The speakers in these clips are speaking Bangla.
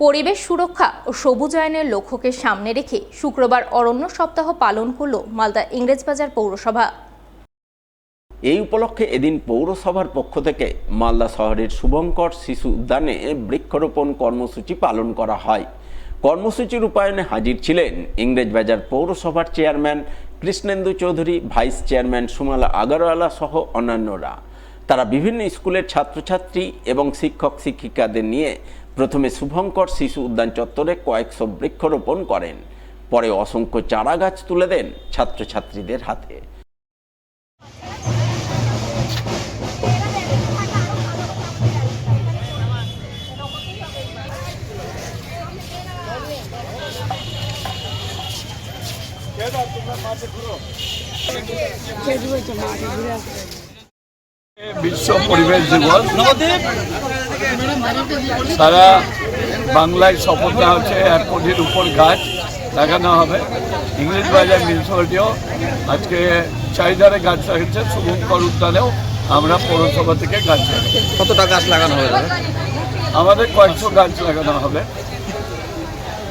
পরিবেশ সুরক্ষা ও সবুজায়নের লক্ষ্যকে সামনে রেখে শুক্রবার অরণ্য সপ্তাহ পালন করল মালদা ইংরেজবাজার পৌরসভা। এই উপলক্ষে এদিন পৌরসভার পক্ষ থেকে মালদা শহরের শুভঙ্কর শিশু উদ্যানে বৃক্ষরোপণ কর্মসূচি পালন করা হয়। কর্মসূচি রূপায়ণে হাজির ছিলেন ইংরেজবাজার পৌরসভার chairman Krishnendu Chowdhury, vice chairman Sumala Agarwala সহ অন্যান্যরা। তারা বিভিন্ন স্কুলের ছাত্রছাত্রী এবং শিক্ষক শিক্ষিকাদের নিয়ে প্রথমে শুভঙ্কর শিশু উদ্যান চত্বরে কয়েকশো বৃক্ষরোপণ করেন। পরে অসংখ্য চারা গাছ তুলে দেন ছাত্রছাত্রীদের হাতে। বিশ্ব পরিবেশ দিবস সারা বাংলায় শপথ নেওয়া হচ্ছে 1 কোটির উপর গাছ লাগানো হবে। ইংরেজবাজার মিউনিসিপ্যালিটিও আজকে চারিধারে গাছ লাগাচ্ছে। শুভঙ্কর উদ্যানেও আমরা পৌরসভা থেকে গাছ লাগাচ্ছি। কতটা গাছ লাগানো হবে? আমাদের কয়েকশো গাছ লাগানো হবে।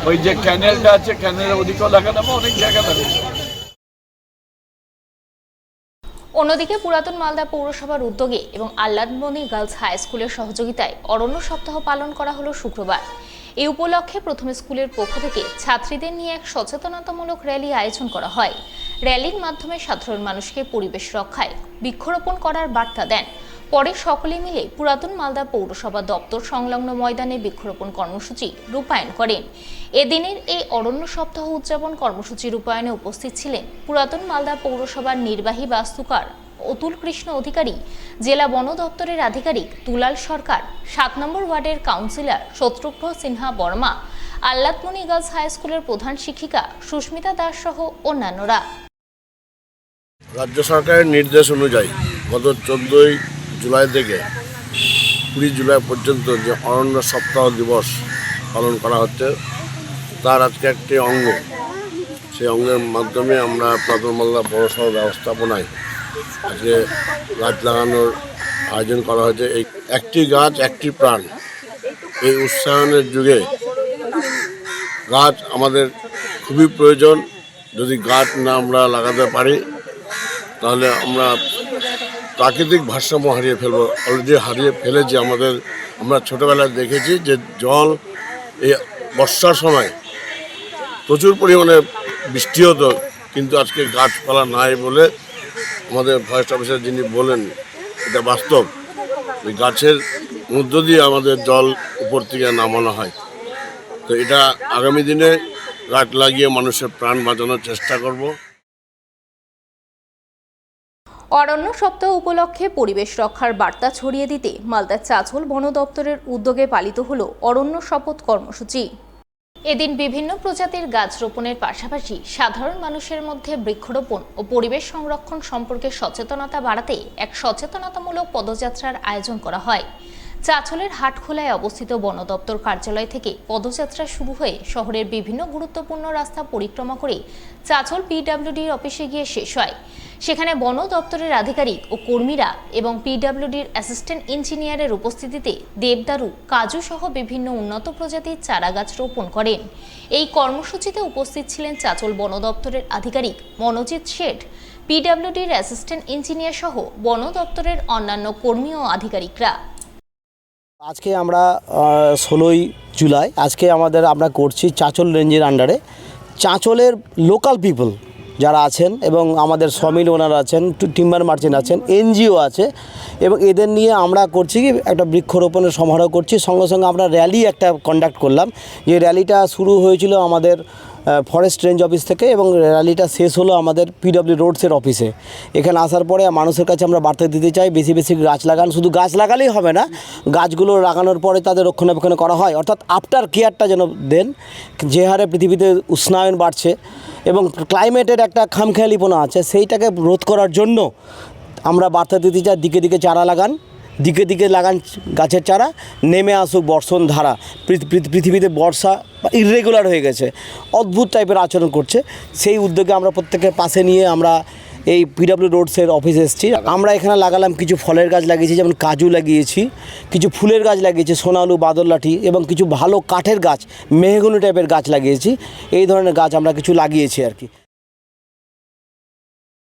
ওই যে ক্যানেলটা আছে, ক্যানেলের ওদিকেও লাগানো হবে, অনেক জায়গা লাগানো। অন্যদিকে পুরাতন মালদা পৌরসভার উদ্যোগে এবং আহ্লাদমণি গার্লস হাই স্কুলের সহযোগিতায় অরণ্য সপ্তাহ পালন করা হলো শুক্রবার। এই উপলক্ষে প্রথম স্কুলের পক্ষ থেকে ছাত্রীদের নিয়ে এক সচেতনতামূলক র্যালি আয়োজন করা হয়। র্যালির মাধ্যমে সাধারণ মানুষকে পরিবেশ রক্ষায় বৃক্ষরোপণ করার বার্তা দেন। পরে সকলে মিলে পুরাতন মালদা পৌরসভা দপ্তর সংলগ্ন ময়দানে বৃক্ষরোপণ কর্মসূচি রূপায়ণ করেন। এদিনের এই অরণ্য সপ্তাহ উদযাপন কর্মসূচি রূপায়ণে উপস্থিত ছিলেন পুরাতন মালদা পৌরসভার নির্বাহী বাস্তুকার অতুল কৃষ্ণ অধিকারী, জেলা বন দপ্তরের আধিকারিক দুলাল সরকার, 7 নম্বর ওয়ার্ডের councillor Shatrughna Sinha Barma, Ahladmoni girls high স্কুলের প্রধান শিক্ষিকা সুস্মিতা দাস সহ অন্যান্যরা। রাজ্য সরকারের নির্দেশ অনুযায়ী গত 14 জুলাই থেকে 20 জুলাই পর্যন্ত যে অরণ্য সপ্তাহ দিবস পালন করা হচ্ছে, তার আজকে একটি অঙ্গ। সেই অঙ্গের মাধ্যমে আমরা পুরাতন মালদা পৌরসভা ব্যবস্থাপনায় আজকে গাছ লাগানোর আয়োজন করা হয়েছে। এই একটি গাছ একটি প্রাণ, এই উৎসাহনের যুগে গাছ আমাদের খুবই প্রয়োজন। যদি গাছ না আমরা লাগাতে পারি তাহলে আমরা প্রাকৃতিক ভারসাম্য হারিয়ে ফেলবো। অলরেডি হারিয়ে ফেলেছি। আমরা ছোটোবেলায় দেখেছি যে জল এই বর্ষার সময় প্রচুর পরিমাণে বৃষ্টি হতো, কিন্তু আজকে গাছপালা নাই বলে আমাদের ফরেস্ট অফিসার যিনি বলেন এটা বাস্তব। এই গাছের মধ্য দিয়ে আমাদের জল উপর থেকে নামানো হয়। তো এটা আগামী দিনে গাছ লাগিয়ে মানুষের প্রাণ বাঁচানোর চেষ্টা করব। অরণ্য সপ্তাহ উপলক্ষে পরিবেশ রক্ষার বার্তা ছড়িয়ে দিতে মালদার চাঁচল বন দপ্তরের উদ্যোগে পালিত হলো অরণ্য শপথ কর্মসূচি। এদিন বিভিন্ন প্রজাতির গাছ রোপণের পাশাপাশি সাধারণ মানুষের মধ্যে বৃক্ষরোপণ ও পরিবেশ সংরক্ষণ সম্পর্কে সচেতনতা বাড়াতে এক সচেতনতামূলক পদযাত্রার আয়োজন করা হয়। চাঁচলের হাটখোলায় অবস্থিত বন দপ্তর কার্যালয় থেকে পদযাত্রা শুরু হয়ে শহরের বিভিন্ন গুরুত্বপূর্ণ রাস্তা পরিক্রমা করে চাঁচল পিডব্লিউডির অফিসে গিয়ে শেষ হয়। সেখানে বন দপ্তরের আধিকারিক ও কর্মীরা এবং পিডব্লিউডির অ্যাসিস্ট্যান্ট ইঞ্জিনিয়ারের উপস্থিতিতে দেবদারু, কাজু সহ বিভিন্ন উন্নত প্রজাতির চারা গাছ রোপণ করেন। এই কর্মসূচিতে উপস্থিত ছিলেন চাঁচল বন দপ্তরের আধিকারিক মনোজিৎ শেঠ, পিডব্লিউডির অ্যাসিস্ট্যান্ট ইঞ্জিনিয়ার সহ বন দপ্তরের অন্যান্য কর্মী ও আধিকারিকরা। আজকে আমরা 16 জুলাই আজকে আমরা করছি চাঁচল রেঞ্জের আন্ডারে চাঁচলের লোকাল পিপল যারা আছেন এবং আমাদের সমিল ওনারা আছেন, টিম্বার মার্চেন্ট আছেন, এনজিও আছে, এবং এদের নিয়ে আমরা করছি কি একটা বৃক্ষরোপণের সমারোহ করছি। সঙ্গে সঙ্গে আমরা র্যালি একটা কন্ডাক্ট করলাম। যে র্যালিটা শুরু হয়েছিল আমাদের ফরেস্ট রেঞ্জ অফিস থেকে এবং র্যালিটা শেষ হলো আমাদের পিডব্লিউ রোডসের অফিসে। এখানে আসার পরে মানুষের কাছে আমরা বার্তা দিতে চাই বেশি বেশি গাছ লাগান। শুধু গাছ লাগালেই হবে না, গাছগুলো লাগানোর পরে তাদের রক্ষণাবেক্ষণ করা হয়, অর্থাৎ আফটার কেয়ারটা যেন দেন। যে হারে পৃথিবীতে উষ্ণায়ন বাড়ছে এবং ক্লাইমেটের একটা খামখেয়ালিপনা আছে, সেইটাকে রোধ করার জন্য আমরা বার্তা দিতে চাই দিকে দিকে চারা লাগান, দিকে দিকে লাগান গাছের চারা। নেমে আসুক বর্ষণ ধারা। পৃথিবীতে বর্ষা ইররেগুলার হয়ে গেছে, অদ্ভুত টাইপের আচরণ করছে। সেই উদ্যোগে আমরা প্রত্যেকের পাশে নিয়ে আমরা এই পিডব্লিউ রোডসের অফিসে এসেছি। আমরা এখানে লাগালাম কিছু ফলের গাছ লাগিয়েছি, যেমন কাজু লাগিয়েছি, কিছু ফুলের গাছ লাগিয়েছি, সোনালু, বাদরলাঠি, এবং কিছু ভালো কাঠের গাছ, মেহগনি টাইপের গাছ লাগিয়েছি। এই ধরনের গাছ আমরা কিছু লাগিয়েছি আর কি।